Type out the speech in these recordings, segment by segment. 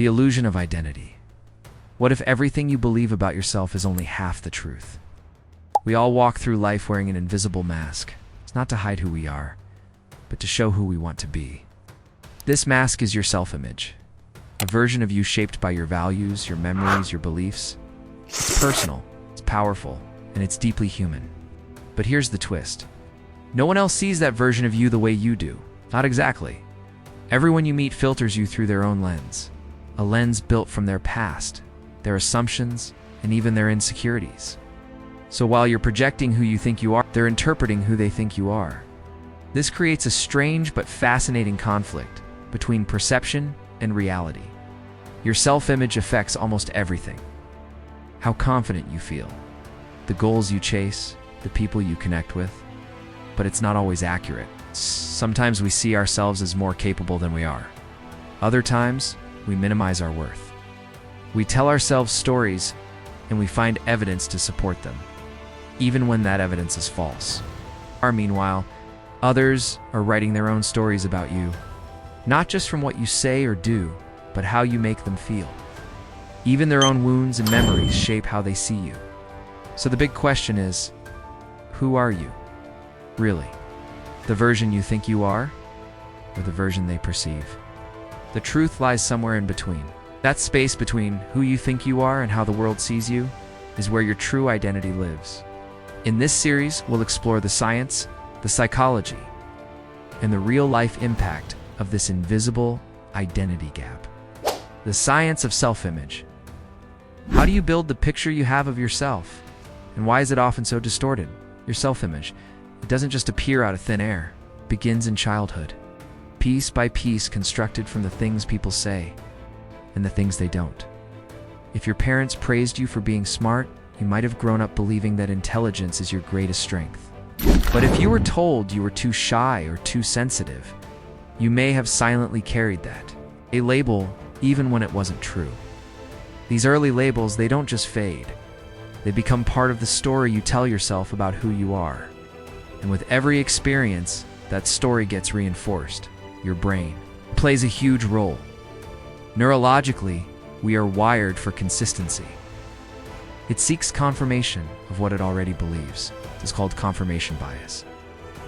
The illusion of identity. What if everything you believe about yourself is only half the truth? We all walk through life wearing an invisible mask. It's not to hide who we are, but to show who we want to be. This mask is your self-image, a version of you shaped by your values, your memories, your beliefs. It's personal, it's powerful, and it's deeply human. But here's the twist. No one else sees that version of you the way you do. Not exactly. Everyone you meet filters you through their own lens. A lens built from their past, their assumptions, and even their insecurities. So while you're projecting who you think you are, they're interpreting who they think you are. This creates a strange but fascinating conflict between perception and reality. Your self-image affects almost everything. How confident you feel, the goals you chase, the people you connect with. But it's not always accurate. Sometimes we see ourselves as more capable than we are. Other times, we minimize our worth. We tell ourselves stories, and we find evidence to support them, even when that evidence is false. Meanwhile, others are writing their own stories about you, not just from what you say or do, but how you make them feel. Even their own wounds and memories shape how they see you. So the big question is, who are you? Really? The version you think you are, or the version they perceive? The truth lies somewhere in between. That space between who you think you are and how the world sees you is where your true identity lives. In this series, we'll explore the science, the psychology, and the real-life impact of this invisible identity gap. The science of self-image. How do you build the picture you have of yourself? And why is it often so distorted? Your self-image, it doesn't just appear out of thin air. It begins in childhood, piece by piece constructed from the things people say and the things they don't. If your parents praised you for being smart, you might have grown up believing that intelligence is your greatest strength. But if you were told you were too shy or too sensitive, you may have silently carried that, a label, even when it wasn't true. These early labels, they don't just fade. They become part of the story you tell yourself about who you are. And with every experience, that story gets reinforced. Your brain plays a huge role. Neurologically, we are wired for consistency. It seeks confirmation of what it already believes. It's called confirmation bias,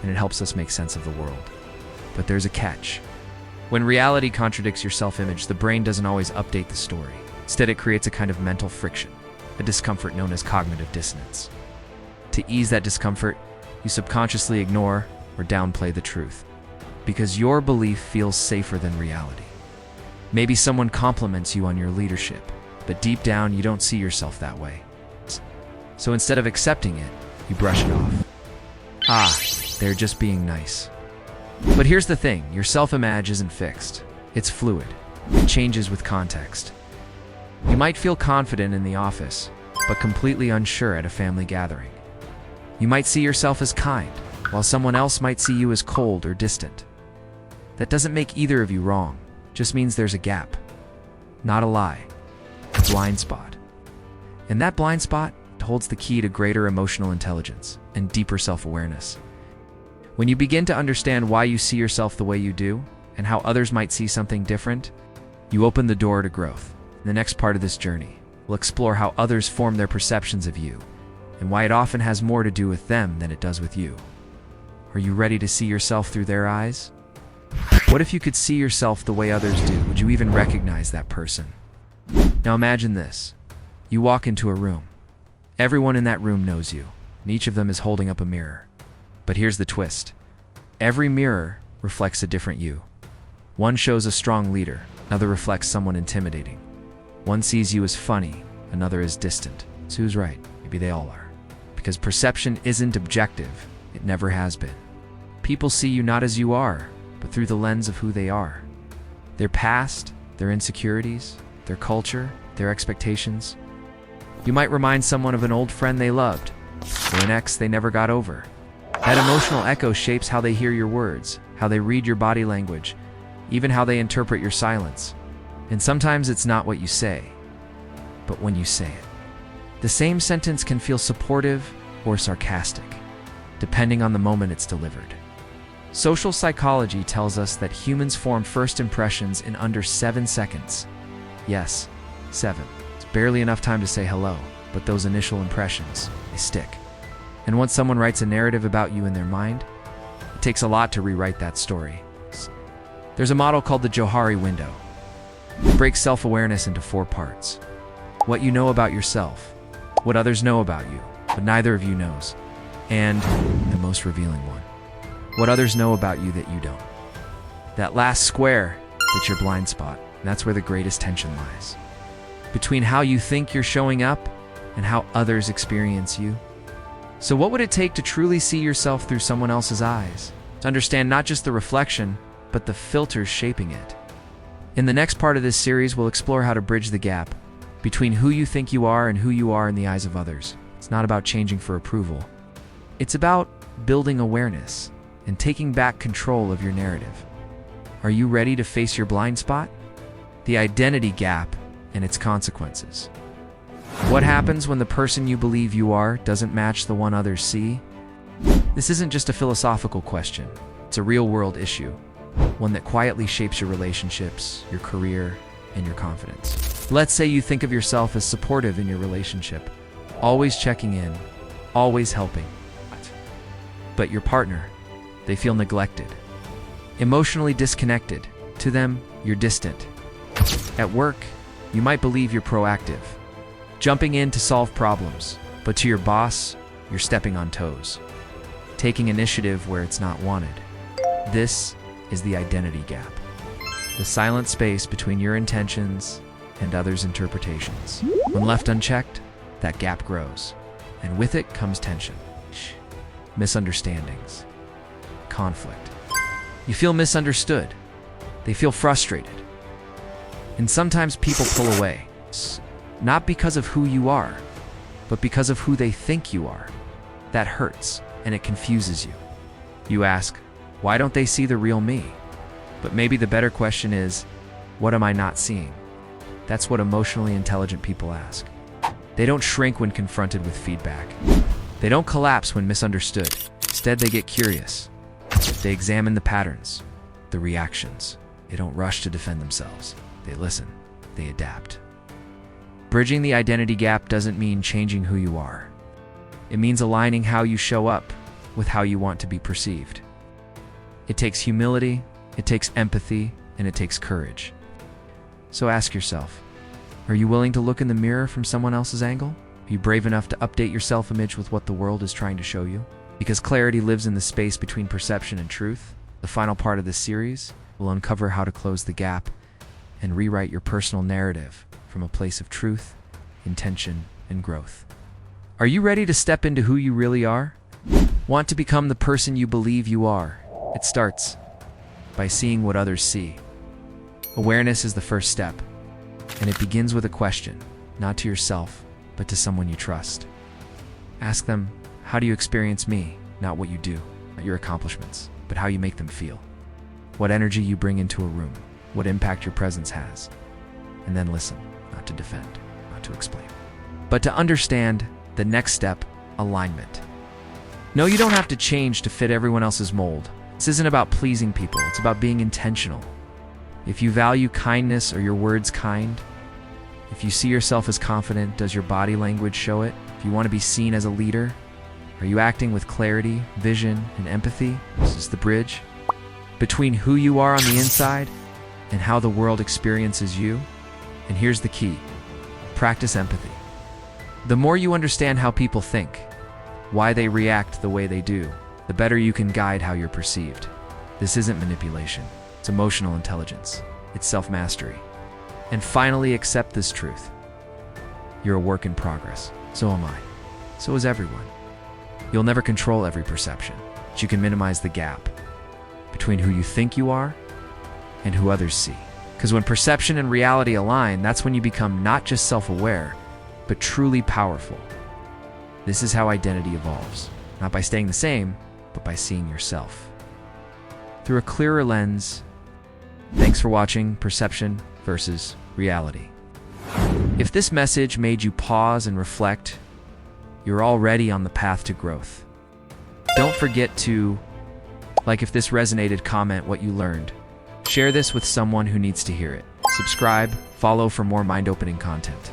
and it helps us make sense of the world. But there's a catch. When reality contradicts your self-image, the brain doesn't always update the story. Instead, it creates a kind of mental friction, a discomfort known as cognitive dissonance. To ease that discomfort, you subconsciously ignore or downplay the truth, because your belief feels safer than reality. Maybe someone compliments you on your leadership, but deep down you don't see yourself that way. So instead of accepting it, you brush it off. They're just being nice. But here's the thing, your self-image isn't fixed. It's fluid. It changes with context. You might feel confident in the office, but completely unsure at a family gathering. You might see yourself as kind, while someone else might see you as cold or distant. That doesn't make either of you wrong, just means there's a gap. Not a lie, a blind spot. And that blind spot holds the key to greater emotional intelligence and deeper self-awareness. When you begin to understand why you see yourself the way you do, and how others might see something different, you open the door to growth. In the next part of this journey, we'll explore how others form their perceptions of you, and why it often has more to do with them than it does with you. Are you ready to see yourself through their eyes? What if you could see yourself the way others do? Would you even recognize that person? Now imagine this. You walk into a room. Everyone in that room knows you, and each of them is holding up a mirror. But here's the twist. Every mirror reflects a different you. One shows a strong leader, another reflects someone intimidating. One sees you as funny, another as distant. So who's right? Maybe they all are. Because perception isn't objective. It never has been. People see you not as you are, but through the lens of who they are. Their past, their insecurities, their culture, their expectations. You might remind someone of an old friend they loved, or an ex they never got over. That emotional echo shapes how they hear your words, how they read your body language, even how they interpret your silence. And sometimes it's not what you say, but when you say it. The same sentence can feel supportive or sarcastic, depending on the moment it's delivered. Social psychology tells us that humans form first impressions in under 7 seconds. Yes, 7. It's barely enough time to say hello, but those initial impressions, they stick. And once someone writes a narrative about you in their mind, it takes a lot to rewrite that story. There's a model called the Johari window. It breaks self-awareness into 4 parts. What you know about yourself, what others know about you, but neither of you knows, and the most revealing one, what others know about you that you don't. That last square, that's your blind spot, and that's where the greatest tension lies. Between how you think you're showing up and how others experience you. So what would it take to truly see yourself through someone else's eyes? To understand not just the reflection, but the filters shaping it. In the next part of this series, we'll explore how to bridge the gap between who you think you are and who you are in the eyes of others. It's not about changing for approval. It's about building awareness and taking back control of your narrative. Are you ready to face your blind spot? The identity gap and its consequences. What happens when the person you believe you are doesn't match the one others see? This isn't just a philosophical question. It's a real-world issue, one that quietly shapes your relationships, your career, and your confidence. Let's say you think of yourself as supportive in your relationship, always checking in, always helping. But your partner, they feel neglected, emotionally disconnected. To them, you're distant. At work, you might believe you're proactive, jumping in to solve problems, but to your boss, you're stepping on toes, taking initiative where it's not wanted. This is the identity gap, the silent space between your intentions and others' interpretations. When left unchecked, that gap grows, and with it comes tension, misunderstandings, conflict. You feel misunderstood. They feel frustrated. And sometimes people pull away, not because of who you are, but because of who they think you are. That hurts, and it confuses you. You ask, why don't they see the real me? But maybe the better question is, what am I not seeing? That's what emotionally intelligent people ask. They don't shrink when confronted with feedback. They don't collapse when misunderstood. Instead, they get curious. They examine the patterns, the reactions. They don't rush to defend themselves. They listen. They adapt. Bridging the identity gap doesn't mean changing who you are. It means aligning how you show up with how you want to be perceived. It takes humility, it takes empathy, and it takes courage. So ask yourself, are you willing to look in the mirror from someone else's angle? Are you brave enough to update your self-image with what the world is trying to show you? Because clarity lives in the space between perception and truth, the final part of this series will uncover how to close the gap and rewrite your personal narrative from a place of truth, intention, and growth. Are you ready to step into who you really are? Want to become the person you believe you are? It starts by seeing what others see. Awareness is the first step, and it begins with a question, not to yourself, but to someone you trust. Ask them, how do you experience me? Not what you do, not your accomplishments, but how you make them feel. What energy you bring into a room, what impact your presence has. And then listen, not to defend, not to explain, but to understand the next step, alignment. No, you don't have to change to fit everyone else's mold. This isn't about pleasing people, it's about being intentional. If you value kindness, are your words kind? If you see yourself as confident, does your body language show it? If you want to be seen as a leader, are you acting with clarity, vision, and empathy? This is the bridge between who you are on the inside and how the world experiences you. And here's the key: practice empathy. The more you understand how people think, why they react the way they do, the better you can guide how you're perceived. This isn't manipulation. It's emotional intelligence. It's self-mastery. And finally, accept this truth. You're a work in progress. So am I. So is everyone. You'll never control every perception, but you can minimize the gap between who you think you are and who others see. Because when perception and reality align, that's when you become not just self-aware, but truly powerful. This is how identity evolves, not by staying the same, but by seeing yourself through a clearer lens. Thanks for watching Perception versus Reality. If this message made you pause and reflect, you're already on the path to growth. Don't forget to, if this resonated, comment what you learned. Share this with someone who needs to hear it. Subscribe, follow for more mind-opening content.